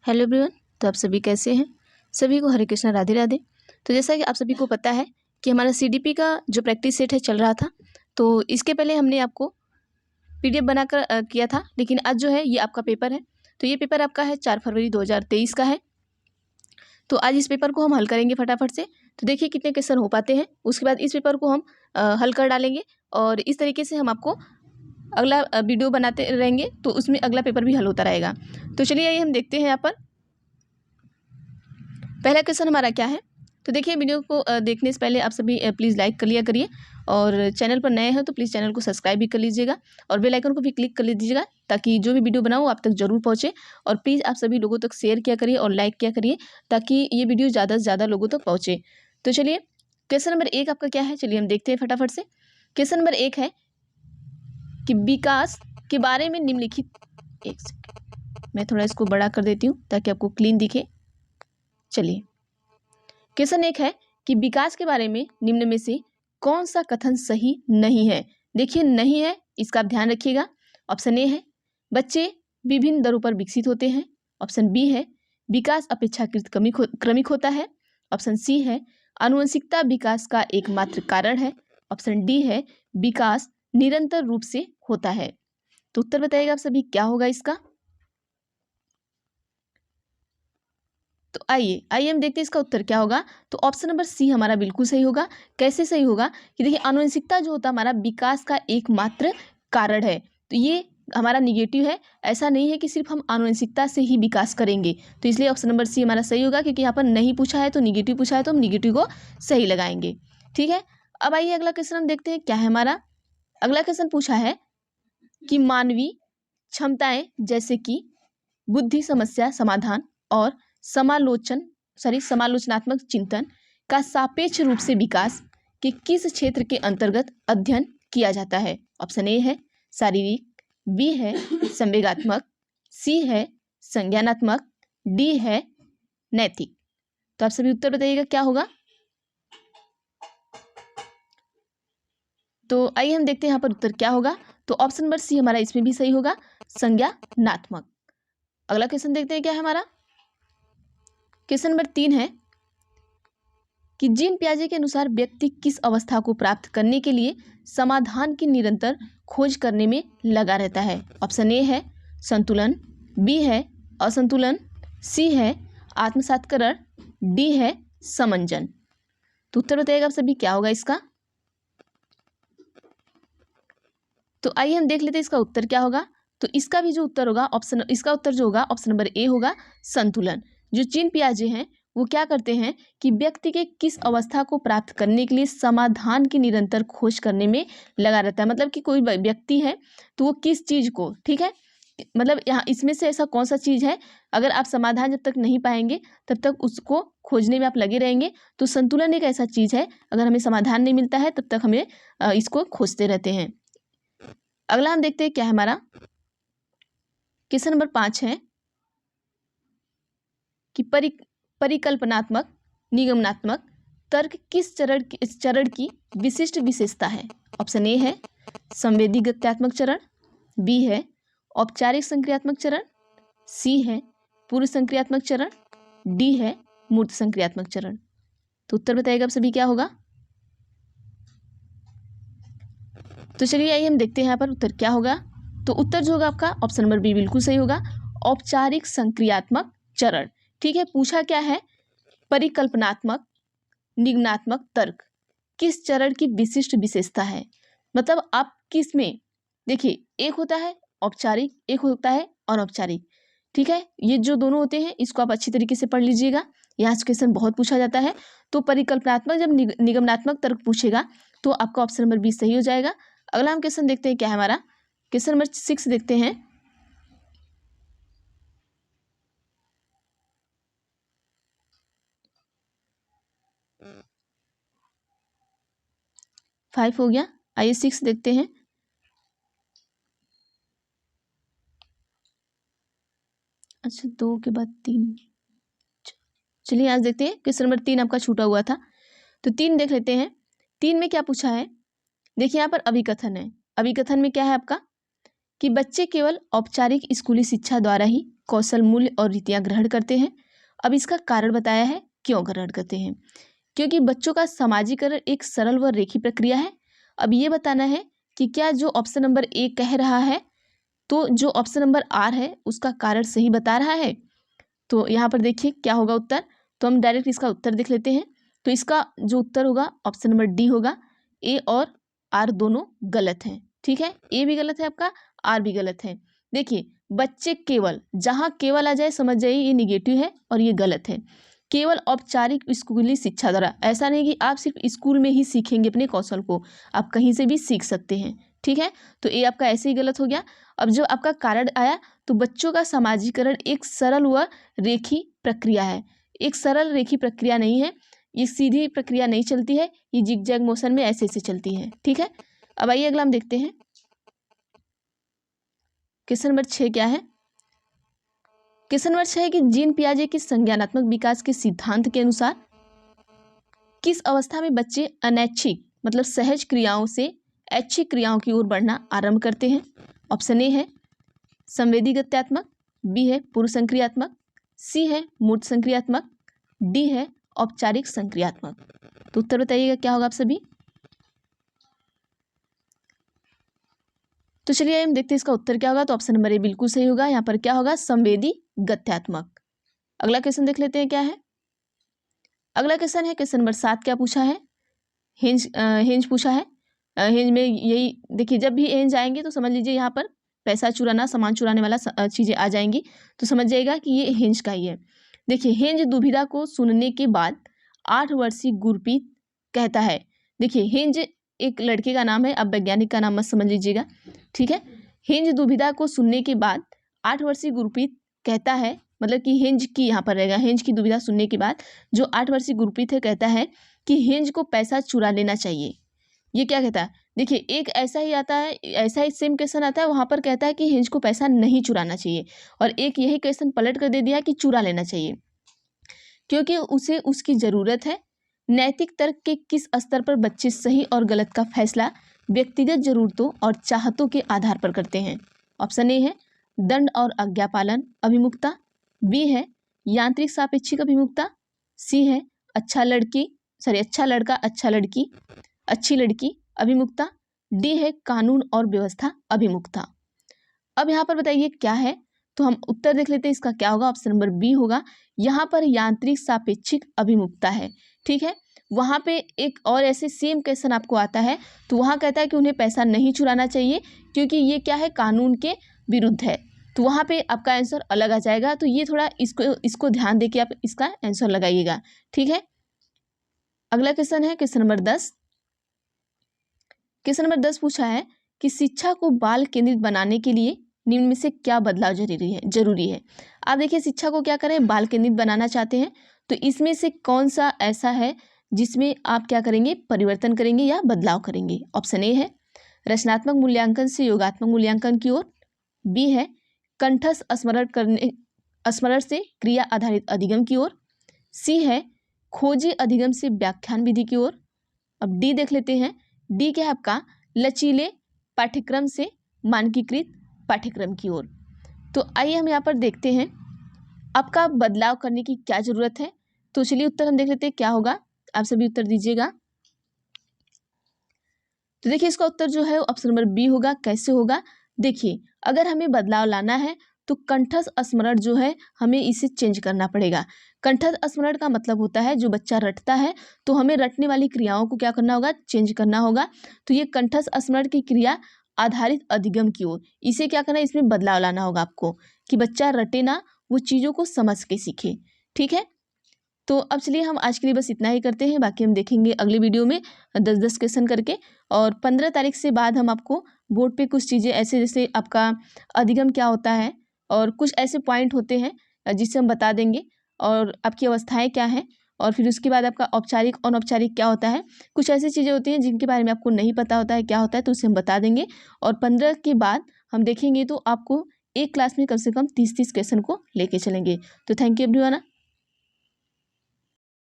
Hello everyone. तो आप सभी कैसे हैं? सभी को हरे कृष्णा, राधे राधे। तो जैसा कि आप सभी को पता है कि हमारा सीडीपी का जो प्रैक्टिस सेट है चल रहा था, तो इसके पहले हमने आपको पीडीएफ बनाकर किया था, लेकिन आज जो है ये आपका पेपर है। तो ये पेपर आपका है 4 फरवरी 2023 का है। तो आज इस पेपर को हम हल करेंगे फटाफट से। तो देखिए कितने क्वेश्चन हो पाते हैं, उसके बाद इस पेपर को हम हल कर डालेंगे और इस तरीके से हम आपको अगला वीडियो बनाते रहेंगे, तो उसमें अगला पेपर भी हल होता रहेगा। तो चलिए आइए हम देखते हैं यहाँ पर पहला क्वेश्चन हमारा क्या है। तो देखिए वीडियो को देखने से पहले आप सभी प्लीज़ लाइक कर लिया करिए, और चैनल पर नए हैं तो प्लीज़ चैनल को सब्सक्राइब भी कर लीजिएगा और बेल आइकन को भी क्लिक कर लीजिएगा, ताकि जो भी वीडियो बनाऊँ आप तक जरूर पहुँचे। और प्लीज़ आप सभी लोगों तक शेयर किया करिए और लाइक किया करिए, ताकि ये वीडियो ज़्यादा से ज़्यादा लोगों तक पहुँचे। तो चलिए क्वेश्चन नंबर 1 आपका क्या है, चलिए हम देखते हैं फटाफट से। क्वेश्चन नंबर 1 है कि विकास के बारे में निम्नलिखित, एक सेकंड मैं थोड़ा इसको बड़ा कर देती हूँ ताकि आपको क्लीन दिखे। चलिए क्वेश्चन 1 है कि विकास के बारे में निम्न में से कौन सा कथन सही नहीं है। देखिए नहीं है, इसका आप ध्यान रखिएगा। ऑप्शन ए है बच्चे विभिन्न दरों पर विकसित होते हैं। ऑप्शन बी है विकास अपेक्षाकृत क्रमिक होता है। ऑप्शन सी है आनुवंशिकता विकास का एकमात्र कारण है। ऑप्शन डी है विकास निरंतर रूप से होता है। तो उत्तर बताइएगा आप सभी, क्या होगा इसका। तो आइए हम देखते हैं इसका उत्तर क्या होगा। तो ऑप्शन नंबर सी हमारा बिल्कुल सही होगा। कैसे सही होगा कि देखिए आनुवंशिकता जो होता है हमारा विकास का एकमात्र कारण है, तो ये हमारा निगेटिव है। ऐसा नहीं है कि सिर्फ हम आनुवंशिकता से ही विकास करेंगे, तो इसलिए ऑप्शन नंबर सी हमारा सही होगा, क्योंकि यहाँ पर नहीं पूछा है तो निगेटिव पूछा है, तो हम निगेटिव को सही लगाएंगे। ठीक है, अब आइए अगला क्वेश्चन हम देखते हैं क्या है हमारा। अगला क्वेश्चन पूछा है कि मानवीय क्षमताएं जैसे कि बुद्धि, समस्या समाधान और समालोचनात्मक चिंतन का सापेक्ष रूप से विकास के किस क्षेत्र के अंतर्गत अध्ययन किया जाता है। ऑप्शन ए है शारीरिक, बी है संवेगात्मक, सी है संज्ञानात्मक, डी है नैतिक। तो आप सभी उत्तर बताइएगा क्या होगा। तो आइए हम देखते हैं यहाँ पर उत्तर क्या होगा। तो ऑप्शन नंबर सी हमारा इसमें भी सही होगा, संज्ञानात्मक। अगला क्वेश्चन देखते हैं क्या है हमारा। क्वेश्चन नंबर 3 है कि जीन पियाजे के अनुसार व्यक्ति किस अवस्था को प्राप्त करने के लिए समाधान की निरंतर खोज करने में लगा रहता है। ऑप्शन ए है संतुलन, बी है असंतुलन, सी है आत्मसात्करण, डी है समंजन। तो उत्तर बताइएगा आप सभी, क्या होगा इसका। तो आइए हम देख लेते हैं इसका उत्तर क्या होगा। तो इसका भी जो उत्तर होगा इसका उत्तर जो होगा ऑप्शन नंबर ए होगा, संतुलन। जो जीन पियाजे हैं वो क्या करते हैं कि व्यक्ति के किस अवस्था को प्राप्त करने के लिए समाधान की निरंतर खोज करने में लगा रहता है। मतलब कि कोई व्यक्ति है तो वो किस चीज को, ठीक है, मतलब यहाँ इसमें से ऐसा कौन सा चीज है, अगर आप समाधान जब तक नहीं पाएंगे तब तक उसको खोजने में आप लगे रहेंगे। तो संतुलन एक ऐसा चीज है, अगर हमें समाधान नहीं मिलता है तब तक हमें इसको खोजते रहते हैं। अगला हम देखते हैं क्या है हमारा। क्वेश्चन नंबर 5 है कि परिकल्पनात्मक निगमनात्मक तर्क किस चरण की विशिष्ट विशेषता है। ऑप्शन ए है संवेदी गत्यात्मक चरण, बी है औपचारिक संक्रियात्मक चरण, सी है पूर्व संक्रियात्मक चरण, डी है मूर्त संक्रियात्मक चरण। तो उत्तर बताइएगा आप सभी, क्या होगा। तो चलिए आइए हम देखते हैं यहाँ पर उत्तर क्या होगा। तो उत्तर जो होगा आपका ऑप्शन नंबर बी बिल्कुल सही होगा, औपचारिक संक्रियात्मक चरण। ठीक है, पूछा क्या है, परिकल्पनात्मक निगमनात्मक तर्क किस चरण की विशिष्ट विशेषता है। मतलब आप किस में, देखिए एक होता है औपचारिक, एक होता है अनौपचारिक। ठीक है, ये जो दोनों होते हैं इसको आप अच्छी तरीके से पढ़ लीजिएगा, यहाँ से क्वेश्चन बहुत पूछा जाता है। तो परिकल्पनात्मक जब निगमनात्मक तर्क पूछेगा तो आपका ऑप्शन नंबर बी सही हो जाएगा। अगला हम क्वेश्चन देखते हैं क्या है हमारा। क्वेश्चन नंबर 6 देखते हैं। फाइव हो गया, आइए 6 देखते हैं। अच्छा, 2 के बाद 3, चलिए आज देखते हैं। क्वेश्चन नंबर 3 आपका छूटा हुआ था, तो 3 देख लेते हैं। 3 में क्या पूछा है, देखिए यहाँ पर अभिकथन है। अभिकथन में क्या है आपका कि बच्चे केवल औपचारिक स्कूली शिक्षा द्वारा ही कौशल, मूल्य और रीतियाँ ग्रहण करते हैं। अब इसका कारण बताया है क्यों ग्रहण करते हैं। क्योंकि बच्चों का समाजीकरण एक सरल व रेखीय प्रक्रिया है। अब ये बताना है कि क्या जो ऑप्शन नंबर ए कह रहा है तो जो ऑप्शन नंबर आर है उसका कारण सही बता रहा है। तो यहाँ पर देखिए क्या होगा उत्तर। तो हम डायरेक्ट इसका उत्तर देख लेते हैं। तो इसका जो उत्तर होगा ऑप्शन नंबर डी होगा। ए और आर दोनों गलत हैं। ठीक है, ए भी गलत है आपका, आर भी गलत है। देखिए बच्चे केवल, जहाँ केवल आ जाए समझ जाइए ये निगेटिव है और ये गलत है। केवल औपचारिक स्कूली शिक्षा द्वारा, ऐसा नहीं कि आप सिर्फ स्कूल में ही सीखेंगे अपने कौशल को, आप कहीं से भी सीख सकते हैं। ठीक है, तो ये आपका ऐसे ही गलत हो गया। अब जो आपका कारण आया तो बच्चों का समाजीकरण एक सरल व रेखीय प्रक्रिया है। एक सरल रेखीय प्रक्रिया नहीं है, ये सीधी प्रक्रिया नहीं चलती है, ये जिगजैग मोशन में ऐसे ऐसे चलती है। ठीक है, अब आइए अगला हम देखते हैं क्वेश्चन नंबर 6 क्या है। क्वेश्चन नंबर 6 है कि जीन पियाजे के संज्ञानात्मक विकास के सिद्धांत के अनुसार किस अवस्था में बच्चे अनैच्छिक मतलब सहज क्रियाओं से ऐच्छिक क्रियाओं की ओर बढ़ना आरंभ करते हैं। ऑप्शन ए है संवेदी गत्यात्मक, बी है पूर्व संक्रियात्मक, सी है मूर्त संक्रियात्मक, डी है औपचारिक संक्रियात्मक। तो उत्तर बताइएगा क्या होगा आप सभी। तो चलिए हम देखते हैं इसका उत्तर क्या होगा। तो ऑप्शन नंबर ए बिल्कुल सही होगा। यहाँ पर क्या होगा, संवेदी गत्यात्मक। अगला क्वेश्चन देख लेते हैं क्या है। अगला क्वेश्चन है क्वेश्चन नंबर 7 क्या पूछा है। हेंज पूछा है। हेंज में यही देखिए, जब भी हेंज आएंगे तो समझ लीजिए यहाँ पर पैसा चुराना, सामान चुराने वाला चीजें आ जाएंगी, तो समझ जाएगा कि ये हेंज का ही है। देखिए हेंज दुविधा को सुनने के बाद 8 वर्षीय गुरप्रीत कहता है। देखिए हेंज एक लड़के का नाम है, अब वैज्ञानिक का नाम मत समझ लीजिएगा। ठीक है, हेंज दुविधा को सुनने के बाद 8 वर्षीय गुरप्रीत कहता है, मतलब कि हेंज की यहाँ पर रहेगा, हेंज की दुविधा सुनने के बाद जो 8 वर्षीय गुरप्रीत है कहता है कि हेंज को पैसा चुरा लेना चाहिए। ये क्या कहता है, देखिए एक ऐसा ही आता है, ऐसा ही सेम क्वेश्चन आता है, वहां पर कहता है कि हेंज को पैसा नहीं चुराना चाहिए, और एक यही क्वेश्चन पलट कर दे दिया कि चुरा लेना चाहिए, क्योंकि उसे उसकी जरूरत है। नैतिक तर्क के किस स्तर पर बच्चे सही और गलत का फैसला व्यक्तिगत जरूरतों और चाहतों के आधार पर करते हैं। ऑप्शन ए है दंड और आज्ञापालन अभिमुखता, बी है यांत्रिक सापेक्षिक अभिमुखता, सी है अच्छा लड़का अच्छा लड़की अच्छी लड़की अभिमुखता, डी है कानून और व्यवस्था अभिमुखता। अब यहाँ पर बताइए क्या है, तो हम उत्तर देख लेते हैं इसका क्या होगा। ऑप्शन नंबर बी होगा। यहाँ पर यांत्रिक सापेक्षिक अभिमुखता है। ठीक है, वहां पे एक और ऐसे सेम क्वेश्चन आपको आता है, तो वहां कहता है कि उन्हें पैसा नहीं चुराना चाहिए क्योंकि ये क्या है, कानून के विरुद्ध है, तो वहां पे आपका आंसर अलग आ जाएगा। तो ये थोड़ा इसको ध्यान दे के आप इसका आंसर लगाइएगा। ठीक है, अगला क्वेश्चन है क्वेश्चन नंबर 10। क्वेश्चन नंबर 10 पूछा है कि शिक्षा को बाल केंद्रित बनाने के लिए निम्न में से क्या बदलाव जरूरी है। आप देखिए शिक्षा को क्या करें, बाल केंद्रित बनाना चाहते हैं, तो इसमें से कौन सा ऐसा है जिसमें आप क्या करेंगे, परिवर्तन करेंगे या बदलाव करेंगे। ऑप्शन ए है रचनात्मक मूल्यांकन से योगात्मक मूल्यांकन की ओर, बी है कंठस्थ स्मरण से क्रिया आधारित अधिगम की ओर, सी है खोजी अधिगम से व्याख्यान विधि की ओर। अब डी देख लेते हैं। डी क्या है आपका, लचीले पाठ्यक्रम से मानकीकृत पाठ्यक्रम की ओर। तो आइए हम यहाँ पर देखते हैं आपका बदलाव करने की क्या जरूरत है। तो चलिए उत्तर हम देख लेते हैं क्या होगा, आप सभी उत्तर दीजिएगा। तो देखिए इसका उत्तर जो है ऑप्शन नंबर बी होगा। कैसे होगा, देखिए अगर हमें बदलाव लाना है तो कंठस्थ स्मरण जो है हमें इसे चेंज करना पड़ेगा। कंठस्थ स्मरण का मतलब होता है जो बच्चा रटता है, तो हमें रटने वाली क्रियाओं को क्या करना होगा, चेंज करना होगा। तो ये कंठस्थ स्मरण की क्रिया आधारित अधिगम की ओर, इसे क्या करना है, इसमें बदलाव लाना होगा आपको कि बच्चा रटे ना, वो चीज़ों को समझ के सीखे। ठीक है, तो अब चलिए हम आज के लिए बस इतना ही करते हैं, बाकी हम देखेंगे अगले वीडियो में 10-10 क्वेश्चन करके। और 15 तारीख से बाद हम आपको बोर्ड पे कुछ चीज़ें ऐसे, जैसे आपका अधिगम क्या होता है और कुछ ऐसे पॉइंट होते हैं जिससे हम बता देंगे, और आपकी अवस्थाएं क्या हैं, और फिर उसके बाद आपका औपचारिक अनौपचारिक क्या होता है। कुछ ऐसी चीज़ें होती हैं जिनके बारे में आपको नहीं पता होता है क्या होता है, तो उसे हम बता देंगे। और 15 के बाद हम देखेंगे तो आपको एक क्लास में कम से कम 30-30 क्वेश्चन को लेके चलेंगे। तो थैंक यू एवरीवन।